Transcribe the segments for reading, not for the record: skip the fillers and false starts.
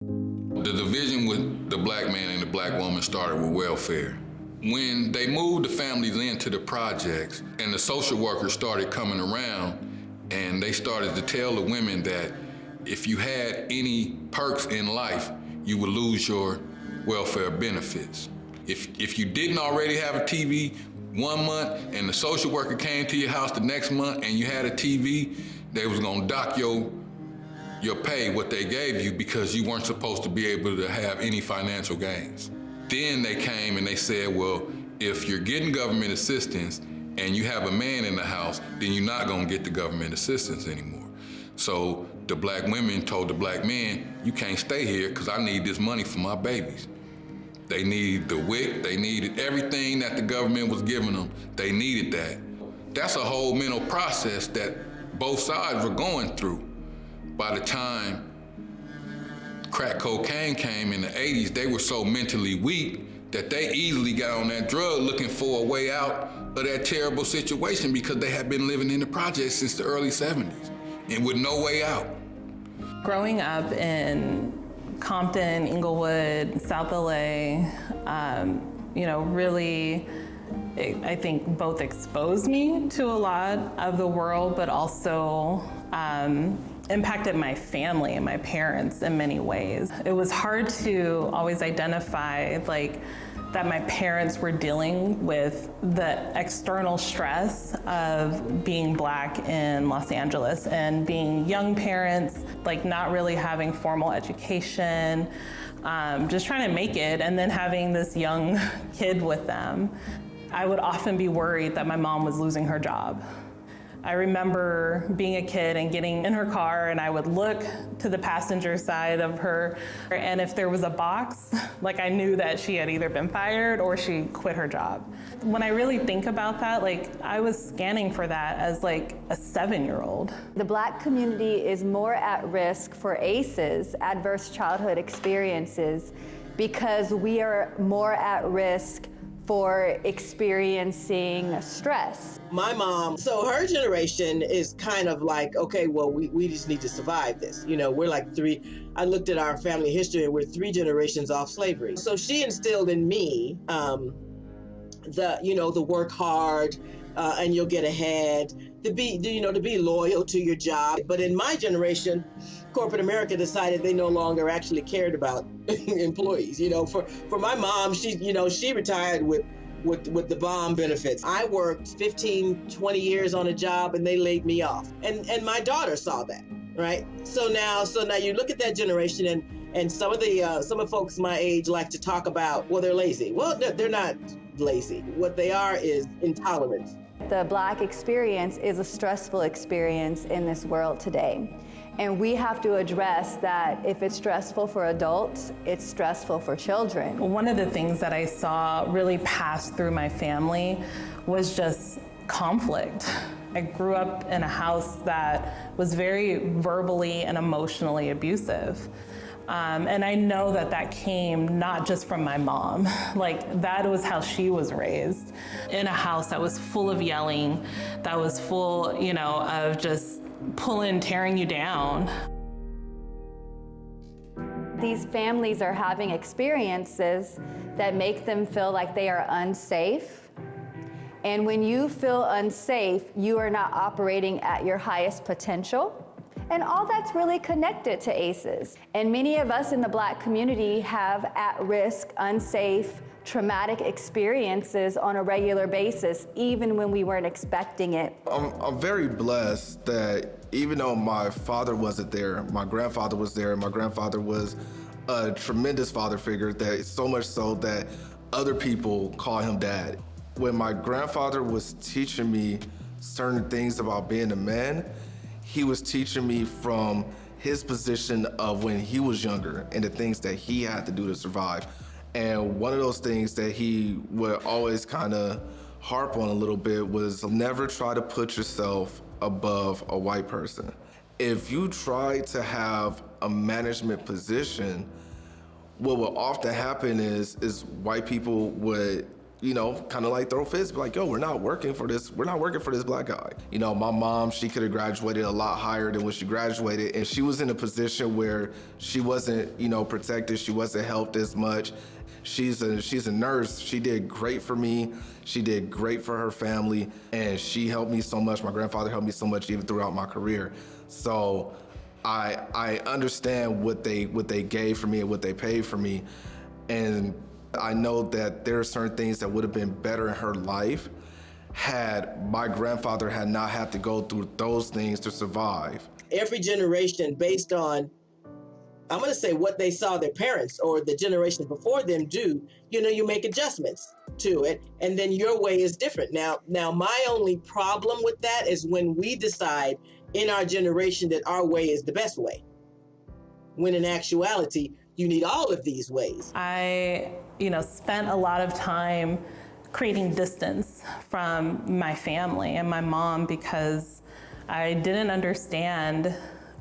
The division with the black man and the black woman started with welfare. When they moved the families into the projects and the social workers started coming around and they started to tell the women that if you had any perks in life, you would lose your welfare benefits. If you didn't already have a TV 1 month and the social worker came to your house the next month and you had a TV, they was gonna dock your pay, what they gave you, because you weren't supposed to be able to have any financial gains. Then they came and they said, well, if you're getting government assistance and you have a man in the house, then you're not gonna get the government assistance anymore. So the black women told the black men, you can't stay here because I need this money for my babies. They needed the WIC, they needed everything that the government was giving them, they needed that. That's a whole mental process that both sides were going through. By the time crack cocaine came in the 80s, they were so mentally weak that they easily got on that drug looking for a way out of that terrible situation because they had been living in the projects since the early 70s and with no way out. Growing up in Compton, Inglewood, South LA, really, I think both exposed me to a lot of the world, but also impacted my family and my parents in many ways. It was hard to always identify that my parents were dealing with the external stress of being Black in Los Angeles and being young parents, not really having formal education, just trying to make it, and then having this young kid with them. I would often be worried that my mom was losing her job. I remember being a kid and getting in her car, and I would look to the passenger side of her, and if there was a box, I knew that she had either been fired or she quit her job. When I really think about that, I was scanning for that as a 7-year-old. The Black community is more at risk for ACEs, adverse childhood experiences, because we are more at risk for experiencing stress. My mom, so her generation is kind of okay, well, we just need to survive this. We're I looked at our family history and we're 3 generations off slavery. So she instilled in me the work hard and you'll get ahead, to be loyal to your job. But in my generation, corporate America decided they no longer actually cared about employees. For my mom, she retired with the bomb benefits. I worked 15, 20 years on a job and they laid me off. And my daughter saw that, right? So now you look at that generation and some of folks my age like to talk about, well, they're lazy. Well, they're not lazy. What they are is intolerant. The Black experience is a stressful experience in this world today. And we have to address that if it's stressful for adults, it's stressful for children. One of the things that I saw really pass through my family was just conflict. I grew up in a house that was very verbally and emotionally abusive. And I know that came not just from my mom, that was how she was raised. In a house that was full of yelling, that was full, of just pulling, tearing you down. These families are having experiences that make them feel like they are unsafe. And when you feel unsafe, you are not operating at your highest potential. And all that's really connected to ACEs. And many of us in the Black community have at-risk, unsafe, traumatic experiences on a regular basis, even when we weren't expecting it. I'm very blessed that even though my father wasn't there, my grandfather was there. My grandfather was a tremendous father figure, that so much so that other people call him dad. When my grandfather was teaching me certain things about being a man, he was teaching me from his position of when he was younger and the things that he had to do to survive. And one of those things that he would always kind of harp on a little bit was never try to put yourself above a white person. If you try to have a management position, what will often happen is white people would kind of like throw fits, like, yo, we're not working for this black guy. My mom, she could have graduated a lot higher than when she graduated, and she was in a position where she wasn't, protected, she wasn't helped as much. She's a nurse. She did great for me. She did great for her family, and she helped me so much. My grandfather helped me so much even throughout my career. So I understand what they gave for me and what they paid for me, and I know that there are certain things that would have been better in her life had my grandfather had not had to go through those things to survive. Every generation, based on, I'm going to say, what they saw their parents or the generations before them do, you make adjustments to it, and then your way is different. Now my only problem with that is when we decide in our generation that our way is the best way, when in actuality, you need all of these ways. I, spent a lot of time creating distance from my family and my mom because I didn't understand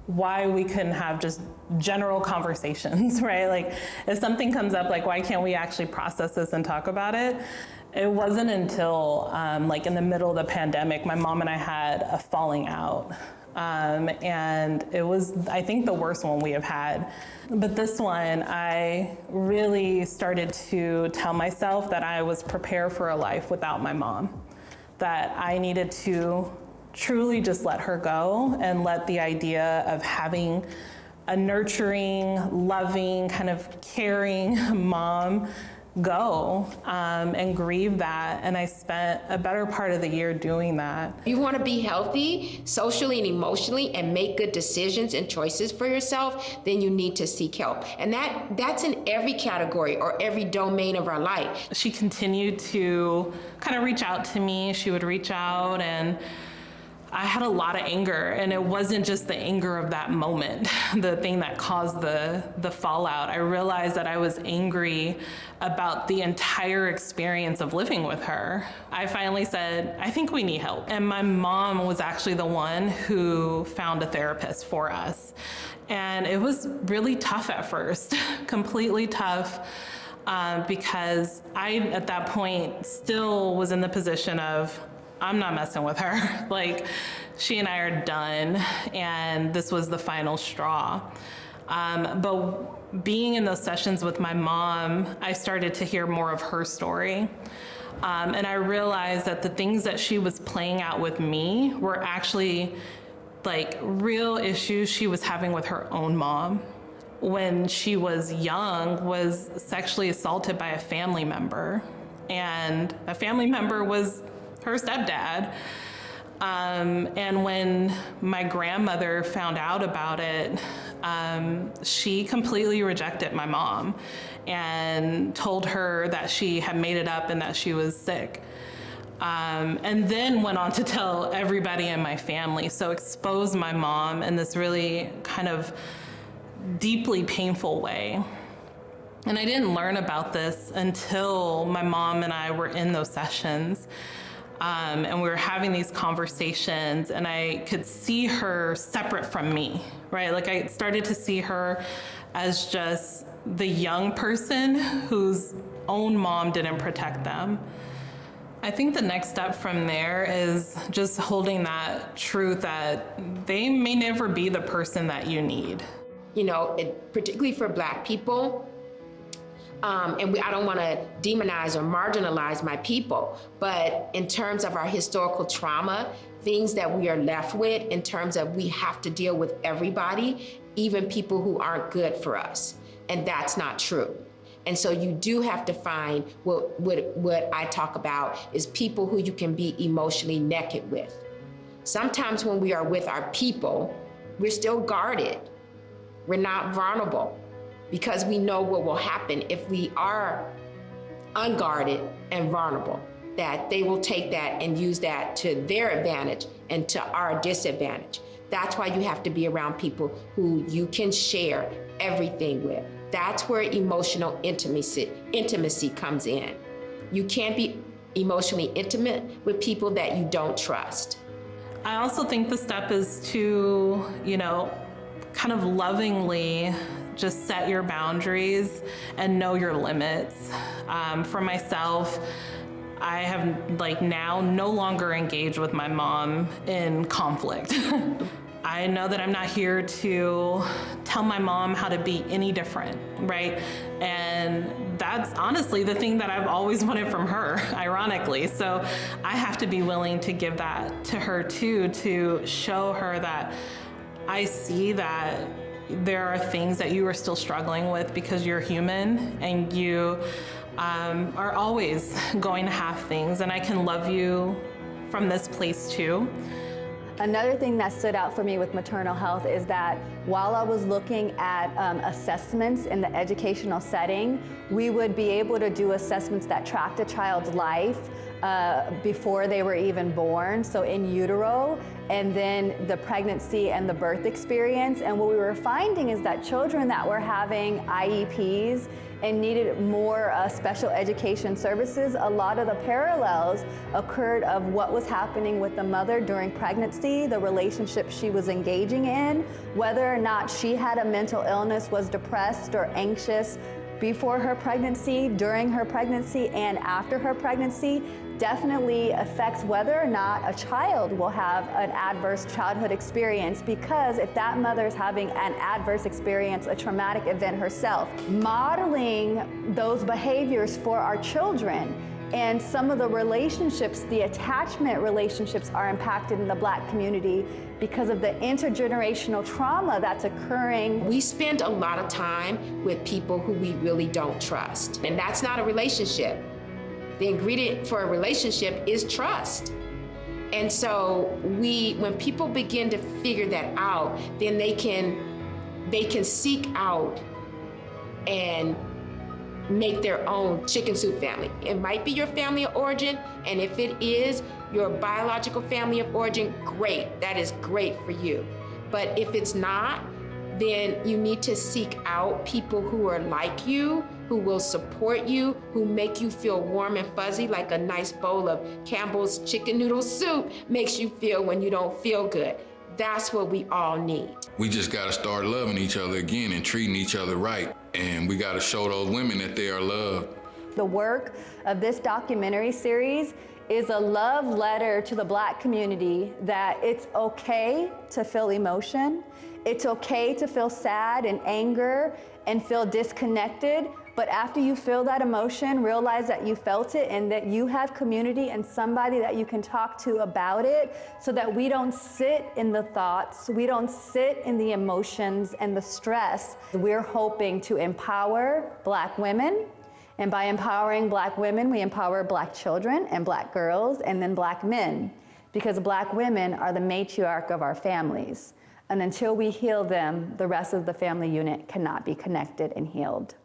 why we couldn't have just general conversations, right? Like if something comes up, like why can't we actually process this and talk about it? It wasn't until like in the middle of the pandemic, my mom and I had a falling out. And it was, I think, the worst one we have had. But this one, I really started to tell myself that I was prepared for a life without my mom, that I needed to truly just let her go and let the idea of having a nurturing, loving, kind of caring mom go and grieve that. And I spent a better part of the year doing that. You want to be healthy socially and emotionally and make good decisions and choices for yourself, then you need to seek help. And that's in every category or every domain of our life. She continued to kind of reach out to me. She would reach out, and I had a lot of anger, and it wasn't just the anger of that moment, the thing that caused the fallout. I realized that I was angry about the entire experience of living with her. I finally said, I think we need help. And my mom was actually the one who found a therapist for us. And it was really tough at first, completely tough. Because I, at that point, still was in the position of, I'm not messing with her. Like, she and I are done, and this was the final straw. But being in those sessions with my mom, I started to hear more of her story. And I realized that the things that she was playing out with me were actually like real issues she was having with her own mom. When she was young, was sexually assaulted by a family member, and a family member was her stepdad. And when my grandmother found out about it, she completely rejected my mom and told her that she had made it up and that she was sick. And then went on to tell everybody in my family. So exposed my mom in this really kind of deeply painful way. And I didn't learn about this until my mom and I were in those sessions. And we were having these conversations, and I could see her separate from me, right? Like I started to see her as just the young person whose own mom didn't protect them. I think the next step from there is just holding that truth that they may never be the person that you need. Particularly for Black people, I don't want to demonize or marginalize my people, but in terms of our historical trauma, things that we are left with in terms of we have to deal with everybody, even people who aren't good for us. And that's not true. And so you do have to find what I talk about is people who you can be emotionally naked with. Sometimes when we are with our people, we're still guarded. We're not vulnerable, because we know what will happen if we are unguarded and vulnerable, that they will take that and use that to their advantage and to our disadvantage. That's why you have to be around people who you can share everything with. That's where emotional intimacy comes in. You can't be emotionally intimate with people that you don't trust. I also think the step is to, kind of lovingly just set your boundaries and know your limits. For myself, I have like now no longer engaged with my mom in conflict. I know that I'm not here to tell my mom how to be any different, right? And that's honestly the thing that I've always wanted from her, ironically. So I have to be willing to give that to her too, to show her that I see that there are things that you are still struggling with because you're human, and you are always going to have things, and I can love you from this place too. Another thing that stood out for me with maternal health is that while I was looking at assessments in the educational setting, we would be able to do assessments that tracked a child's life before they were even born, so in utero, and then the pregnancy and the birth experience. And what we were finding is that children that were having IEPs and needed more special education services, a lot of the parallels occurred of what was happening with the mother during pregnancy, the relationship she was engaging in, whether or not she had a mental illness, was depressed or anxious before her pregnancy, during her pregnancy, and after her pregnancy, definitely affects whether or not a child will have an adverse childhood experience, because if that mother is having an adverse experience, a traumatic event herself, modeling those behaviors for our children. And some of the relationships, the attachment relationships, are impacted in the Black community because of the intergenerational trauma that's occurring. We spend a lot of time with people who we really don't trust, and that's not a relationship. The ingredient for a relationship is trust. And so when people begin to figure that out, then they can seek out and make their own chicken soup family. It might be your family of origin, and if it is your biological family of origin, great, that is great for you. But if it's not, then you need to seek out people who are like you, who will support you, who make you feel warm and fuzzy, like a nice bowl of Campbell's chicken noodle soup makes you feel when you don't feel good. That's what we all need. We just gotta start loving each other again and treating each other right. And we gotta show those women that they are loved. The work of this documentary series is a love letter to the Black community that it's okay to feel emotion. It's okay to feel sad and anger and feel disconnected. But after you feel that emotion, realize that you felt it and that you have community and somebody that you can talk to about it, so that we don't sit in the thoughts, we don't sit in the emotions and the stress. We're hoping to empower Black women. And by empowering Black women, we empower Black children and Black girls and then Black men, because Black women are the matriarch of our families. And until we heal them, the rest of the family unit cannot be connected and healed.